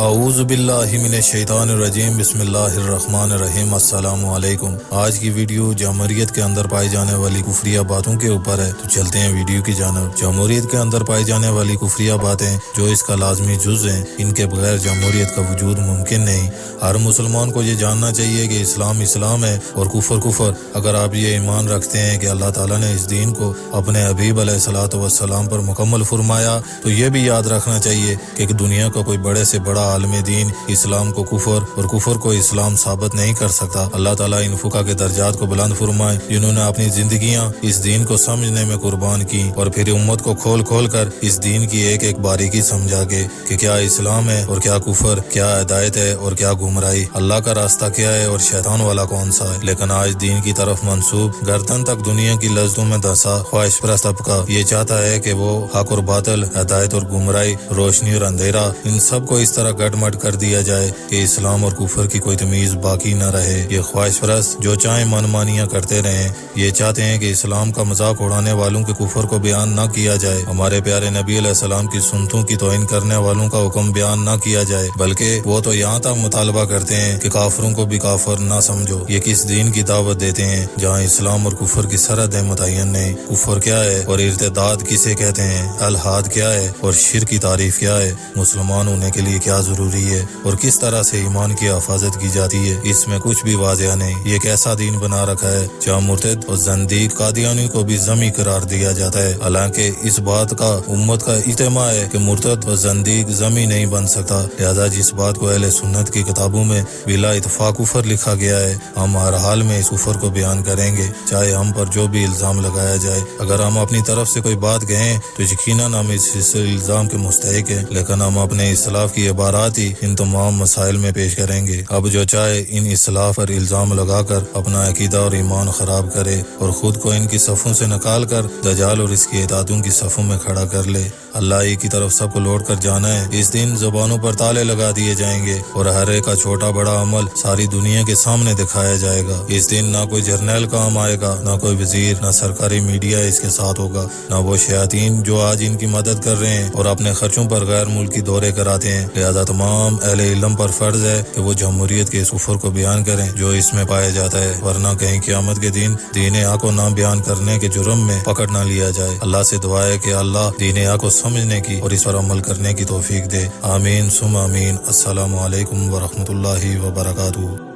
اعوذ باللہ من الشیطان الرجیم، بسم اللہ الرحمن الرحیم۔ السلام علیکم۔ آج کی ویڈیو جمہوریت کے اندر پائی جانے والی کفریہ باتوں کے اوپر ہے، تو چلتے ہیں ویڈیو کی جانب۔ جمہوریت کے اندر پائی جانے والی کفریہ باتیں جو اس کا لازمی جز ہیں، ان کے بغیر جمہوریت کا وجود ممکن نہیں۔ ہر مسلمان کو یہ جاننا چاہیے کہ اسلام اسلام ہے اور کفر کفر۔ اگر آپ یہ ایمان رکھتے ہیں کہ اللہ تعالیٰ نے اس دین کو اپنے حبیب علیہ الصلوۃ والسلام پر مکمل فرمایا، تو یہ بھی یاد رکھنا چاہیے کہ دنیا کا کوئی بڑے سے بڑا عالم دین اسلام کو کفر اور کفر کو اسلام ثابت نہیں کر سکتا۔ اللہ تعالیٰ ان فقہ کے درجات کو بلند فرمائے جنہوں نے اپنی زندگیاں اس دین کو سمجھنے میں قربان کی اور پھر امت کو کھول کھول کر اس دین کی ایک ایک باریکی سمجھا کے کہ کیا اسلام ہے اور کیا کفر، کیا ہدایت ہے اور کیا گمراہی، اللہ کا راستہ کیا ہے اور شیطان والا کون سا ہے۔ لیکن آج دین کی طرف منسوب گردن تک دنیا کی لذتوں میں دھنسا خواہش پرست طبقہ یہ چاہتا ہے کہ وہ حق اور باطل، ہدایت اور گمراہی، روشنی اور اندھیرا، ان سب کو اس طرح گٹ مٹ کر دیا جائے کہ اسلام اور کفر کی کوئی تمیز باقی نہ رہے۔ یہ خواہش پرست جو چاہیں من مانیاں کرتے رہیں، یہ چاہتے ہیں کہ اسلام کا مذاق اڑانے والوں کے کفر کو بیان نہ کیا جائے، ہمارے پیارے نبی علیہ السلام کی سنتوں کی توہین کرنے والوں کا حکم بیان نہ کیا جائے، بلکہ وہ تو یہاں تک مطالبہ کرتے ہیں کہ کافروں کو بھی کافر نہ سمجھو۔ یہ کس دین کی دعوت دیتے ہیں جہاں اسلام اور کفر کی سرحدیں متعین نہیں؟ کفر کیا ہے اور ارتداد کسے کہتے ہیں؟ الحاد کیا ہے اور شرک کی تعریف کیا ہے؟ مسلمان ہونے کے لیے کیا ضروری ہے اور کس طرح سے ایمان کی حفاظت کی جاتی ہے؟ اس میں کچھ بھی واضح نہیں۔ یہ کیسا دین بنا رکھا ہے جہاں مرتد اور زندیق قادیانی کو بھی ذمی قرار دیا جاتا ہے، حالانکہ اس بات کا امت کا اجتماع ہے کہ مرتد اور زندیق ذمی نہیں بن سکتا۔ لہذا جس بات کو اہل سنت کی کتابوں میں بلا اتفاق کفر لکھا گیا ہے، ہم ہر حال میں اس کفر کو بیان کریں گے، چاہے ہم پر جو بھی الزام لگایا جائے۔ اگر ہم اپنی طرف سے کوئی بات کہیں تو یقیناً ہم اس الزام کے مستحق ہیں، لیکن ہم اپنے اسلاف کی عبارات ہی ان تمام مسائل میں پیش کریں گے۔ اب جو چاہے ان اسلاف پر الزام لگا کر اپنا عقیدہ اور ایمان خراب کرے اور خود کو ان کی صفوں سے نکال کر دجال اور اس کی اطاعتوں کی صفوں میں کھڑا کر لے۔ اللہ ہی کی طرف سب کو لوٹ کر جانا ہے۔ اس دن زبانوں پر تالے لگا دیے جائیں گے اور ہر ایک کا چھوٹا بڑا عمل ساری دنیا کے سامنے دکھایا جائے گا۔ اس دن نہ کوئی جرنیل کام آئے گا، نہ کوئی وزیر، نہ سرکاری میڈیا اس کے ساتھ ہوگا، نہ وہ شیاطین جو آج ان کی مدد کر رہے ہیں اور اپنے خرچوں پر غیر ملکی دورے کراتے ہیں۔ لہذا تمام اہل علم پر فرض ہے کہ وہ جمہوریت کے اس کفر کو بیان کریں جو اس میں پایا جاتا ہے، ورنہ کہیں قیامت کے دن دین حق کو نہ بیان کرنے کے جرم میں پکڑ نہ لیا جائے۔ اللہ سے دعا ہے کہ اللہ دین حق کو سمجھنے کی اور اس پر عمل کرنے کی توفیق دے۔ آمین ثم آمین۔ السلام علیکم ورحمۃ اللہ وبرکاتہ۔